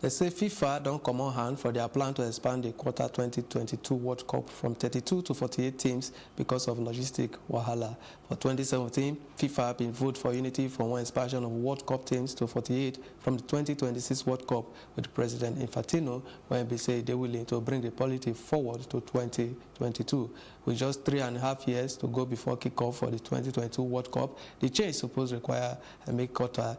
They say FIFA don't come on hand for their plan to expand the Qatar 2022 World Cup from 32 to 48 teams because of logistic wahala. For 2017, FIFA been voted for unity from one expansion of World Cup teams to 48 from the 2026 World Cup, with President Infantino when they say they're willing to bring the polity forward to 2022. With just 3.5 years to go before kickoff for the 2022 World Cup, the change supposed require a make Qatar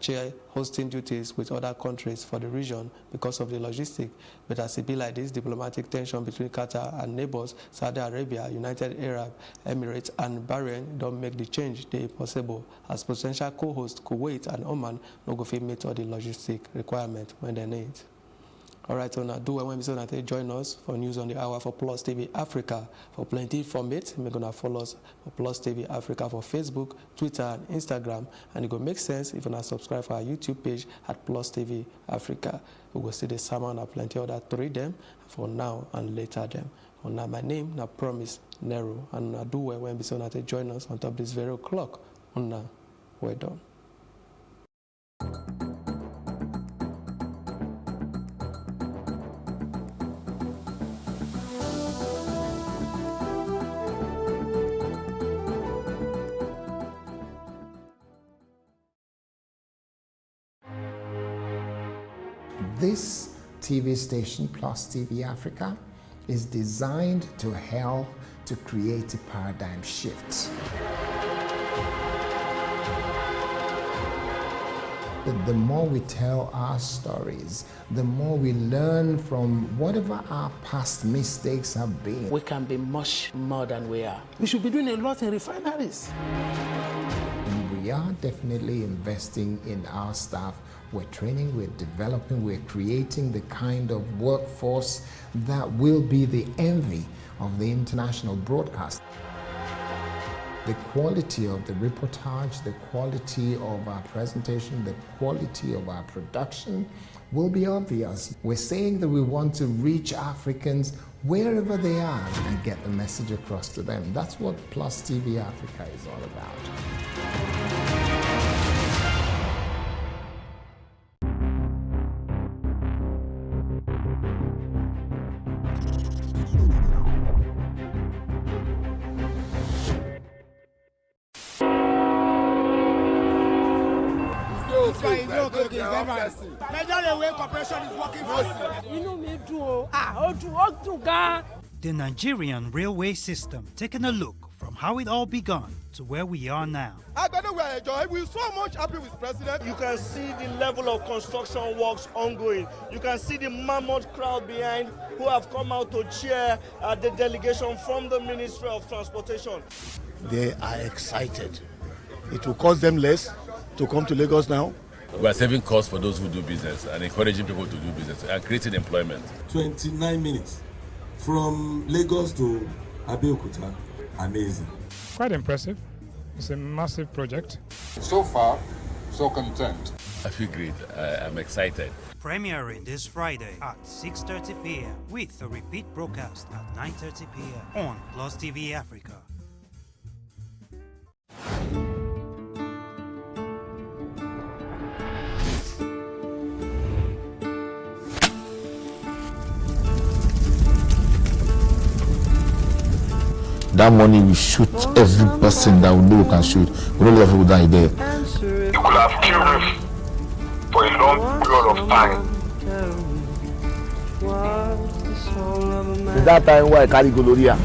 share hosting duties with other countries for the region because of the logistic. But as it be like this, diplomatic tension between Qatar and neighbors, Saudi Arabia, United Arab Emirates, and Bahrain don't make the change they possible, as potential co-hosts Kuwait and Oman no go fit meet all the logistic requirement when they need. All right, so now do when we join us for news on the hour for Plus TV Africa. For plenty information, we're gonna follow us for Plus TV Africa for Facebook, Twitter, and Instagram. And it will make sense if you not subscribe for our YouTube page at Plus TV Africa. We will see the salmon and plenty other three them for now and later them. For now, my name now Promise Nero, and I do when we join us on top this very o'clock. Well done. This TV station, Plus TV Africa, is designed to help to create a paradigm shift. The more we tell our stories, the more we learn from whatever our past mistakes have been. We can be much more than we are. We should be doing a lot in refineries. And we are definitely investing in our staff. We're training, we're developing, we're creating the kind of workforce that will be the envy of the international broadcast. The quality of the reportage, the quality of our presentation, the quality of our production will be obvious. We're saying that we want to reach Africans wherever they are and get the message across to them. That's what Plus TV Africa is all about. The Nigerian railway system, taking a look from how it all began to where we are now. We're so much happy with President. You can see the level of construction works ongoing. You can see the mammoth crowd behind who have come out to cheer the delegation from the Ministry of Transportation. They are excited. It will cost them less to come to Lagos now. We are saving costs for those who do business and encouraging people to do business and creating employment. 29 minutes from Lagos to Abeokuta. Amazing. Quite impressive. It's a massive project. So far, so content. I feel great. I'm excited. Premiering this Friday at 6:30 p.m. with a repeat broadcast at 9:30 p.m. on Plus TV Africa. That money we shoot every person that we know we can shoot. We don't let people die there. You could have killed us for a long period of time. Is that time why I carry gonorrhea?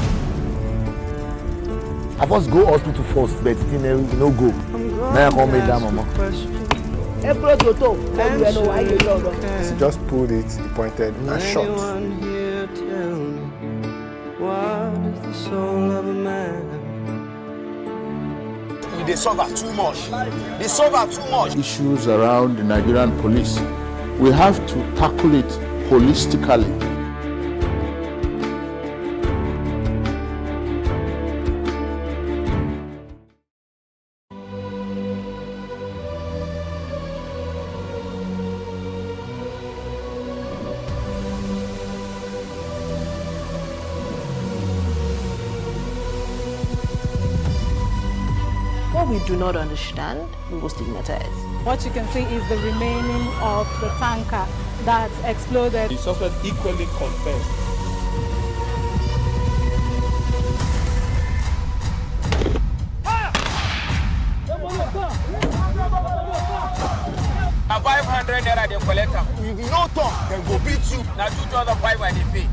I first go hospital first, but it no go. Now I come make that mama. He just pulled it, he pointed and shot. What is the soul of a man? They suffer too much. They suffer too much. Issues around the Nigerian police, we have to tackle it holistically. What we do not understand, we will stigmatize. What you can see is the remaining of the tanker that exploded. The suspect equally confessed. A 500 naira they collect am. You no talk, dem go beat you. Na 2,500 I dey pay.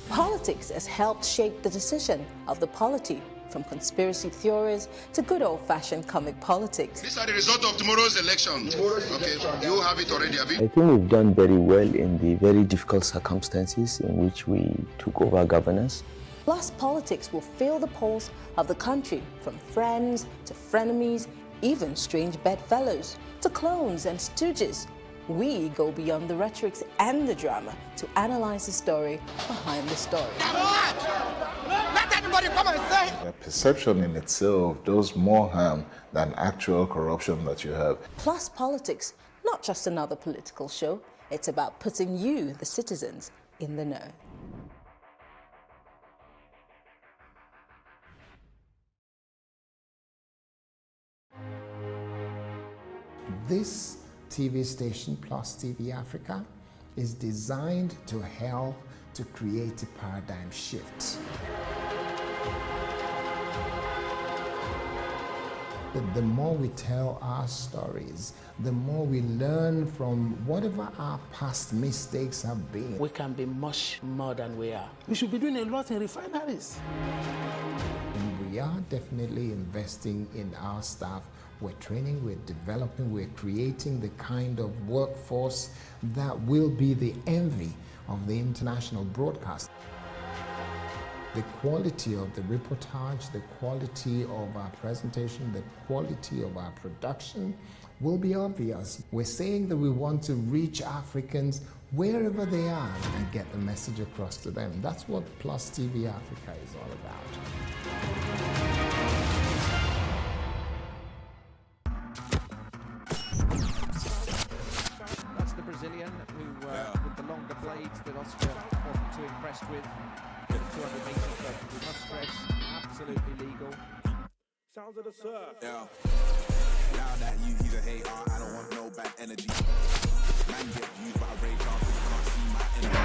Politics has helped shape the decision of the polity, from conspiracy theories to good old-fashioned comic politics. These are the result of tomorrow's election. Okay, you have it already, have you? I think we've done very well in the very difficult circumstances in which we took over governance. Plus, politics will fill the polls of the country, from friends to frenemies, even strange bedfellows, to clones and stooges. We go beyond the rhetorics and the drama to analyze the story behind the story. Let anybody come and say. The perception in itself does more harm than actual corruption that you have. Plus Politics, not just another political show. It's about putting you, the citizens, in the know. This TV station, Plus TV Africa, is designed to help to create a paradigm shift. The more we tell our stories, the more we learn from whatever our past mistakes have been. We can be much more than we are. We should be doing a lot in refineries. We are definitely investing in our staff. We're training, we're developing, we're creating the kind of workforce that will be the envy of the international broadcast. The quality of the reportage, the quality of our presentation, the quality of our production will be obvious. We're saying that we want to reach Africans wherever they are and get the message across to them. That's what Plus TV Africa is all about. That's the Brazilian who, with the longer blades that Oscar wasn't too impressed with. 200 meters, but we must stress, absolutely legal. Sounds of the surf. Yeah. Now that he's a hater, I don't want no bad energy. Man get views by radar, but you can't see my enemy.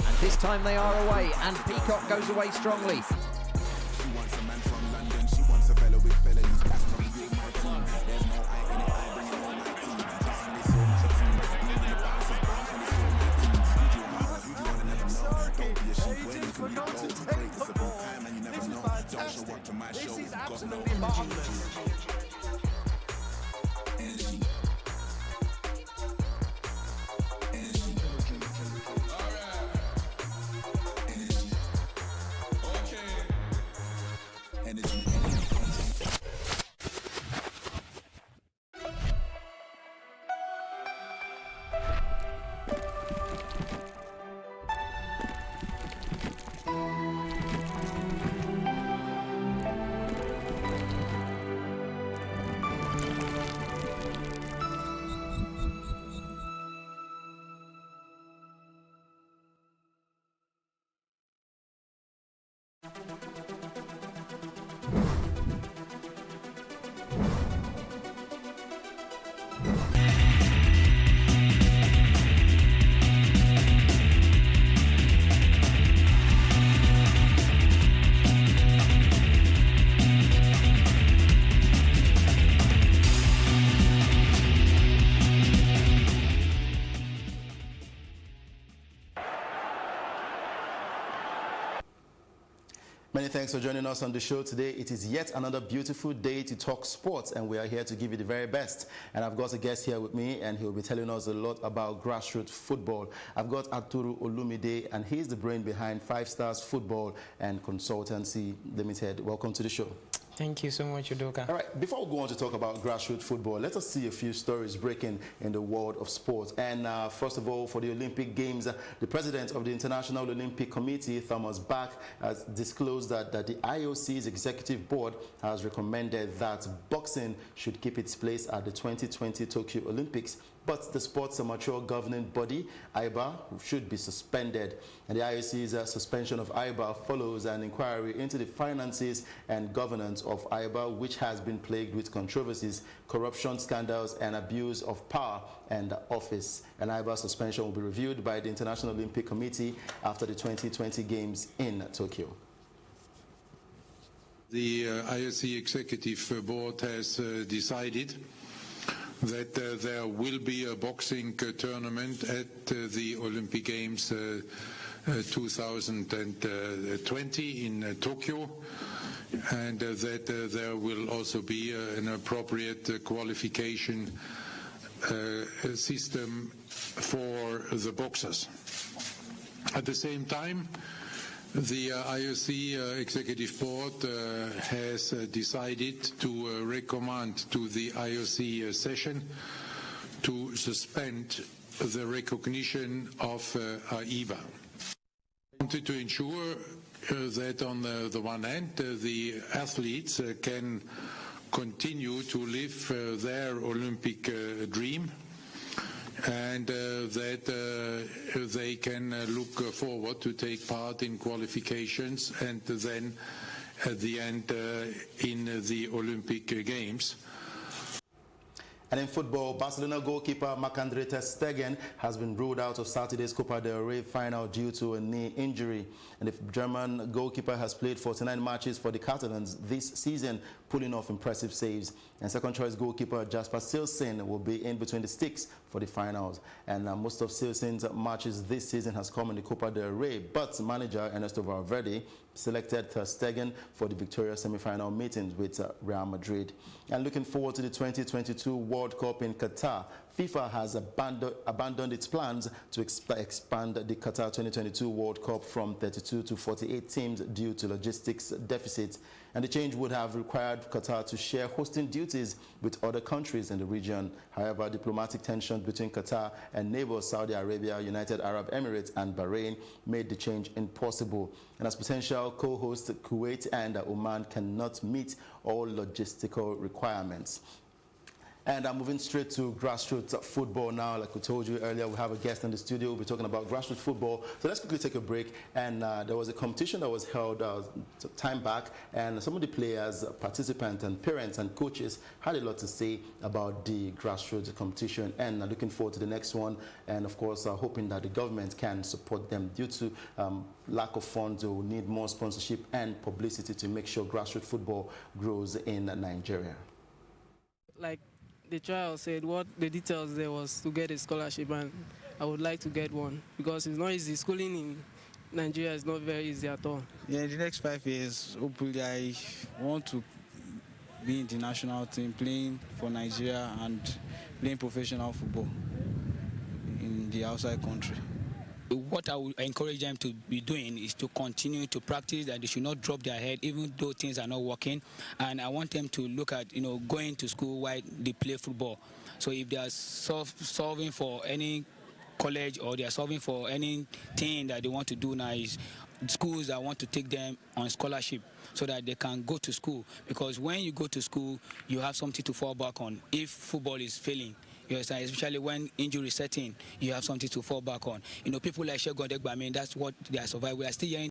And this time they are away, and Peacock goes away strongly. She wants a man from London, she wants a fellow with felonies. That's not me, my team. There's no I in it, I bring it on my team. That's when it's all my team. Even the bounce is bounce when it's all my team. You wanna never know. Don't be a sheep when you can be bold. Great, it's a good time and you never know. Don't show up to my show. This is absolutely marvelous. Energy. Many thanks for joining us on the show today. It is yet another beautiful day to talk sports, and we are here to give you the very best. And I've got a guest here with me, and he'll be telling us a lot about grassroots football. I've got Arturo Olumide, and he's the brain behind 5 Stars Football and Consultancy Limited. Welcome to the show. Thank you so much, Udoka. All right, before we go on to talk about grassroots football, let us see a few stories breaking in the world of sports. And first of all, for the Olympic Games, the president of the International Olympic Committee, Thomas Bach, has disclosed that the IOC's executive board has recommended that boxing should keep its place at the 2020 Tokyo Olympics, but the sport's amateur governing body, IBA, should be suspended. And the IOC's suspension of IBA follows an inquiry into the finances and governance of IBA, which has been plagued with controversies, corruption scandals, and abuse of power and office. An IBA suspension will be reviewed by the International Olympic Committee after the 2020 Games in Tokyo. The IOC Executive Board has decided that there will be a boxing tournament at the Olympic Games 2020 in Tokyo, and that there will also be an appropriate qualification system for the boxers. At the same time, the IOC Executive Board has decided to recommend to the IOC session to suspend the recognition of IBA. I wanted to ensure that on the one hand, the athletes can continue to live their Olympic dream, and that they can look forward to take part in qualifications and then at the end in the Olympic Games. And in football, Barcelona goalkeeper Marc-Andre ter Stegen has been ruled out of Saturday's Copa del Rey final due to a knee injury. And the German goalkeeper has played 49 matches for the Catalans this season, pulling off impressive saves. And second-choice goalkeeper Jasper Cillesen will be in between the sticks for the finals. And most of Cillesen's matches this season has come in the Copa del Rey, but manager Ernesto Valverde selected ter Stegen for the victorious semi-final meetings with Real Madrid. And looking forward to the 2022 World Cup in Qatar, FIFA has abandoned its plans to expand the Qatar 2022 World Cup from 32 to 48 teams due to logistics deficits. And the change would have required Qatar to share hosting duties with other countries in the region. However, diplomatic tensions between Qatar and neighbors Saudi Arabia, United Arab Emirates, and Bahrain made the change impossible. And as potential co-hosts, Kuwait and Oman cannot meet all logistical requirements. And I'm moving straight to grassroots football now. Like we told you earlier, we have a guest in the studio. We'll be talking about grassroots football. So let's quickly take a break. And there was a competition that was held time back, and some of the players, participants, and parents and coaches had a lot to say about the grassroots competition, and looking forward to the next one. And of course, hoping that the government can support them. Due to lack of funds, they will need more sponsorship and publicity to make sure grassroots football grows in Nigeria. Like the trial said, what the details there was to get a scholarship, and I would like to get one because it's not easy. Schooling in Nigeria is not very easy at all. Yeah, in the next 5 years, hopefully I want to be in the national team, playing for Nigeria and playing professional football in the outside country. What I would encourage them to be doing is to continue to practice, that they should not drop their head even though things are not working. And I want them to look at, going to school while they play football. So if they are solving for any college or they are solving for anything that they want to do now, is schools that want to take them on scholarship so that they can go to school. Because when you go to school, you have something to fall back on if football is failing. Yes, especially when injury set in, you have something to fall back on. People like Shegun Degba, that's what they are surviving. We are still hearing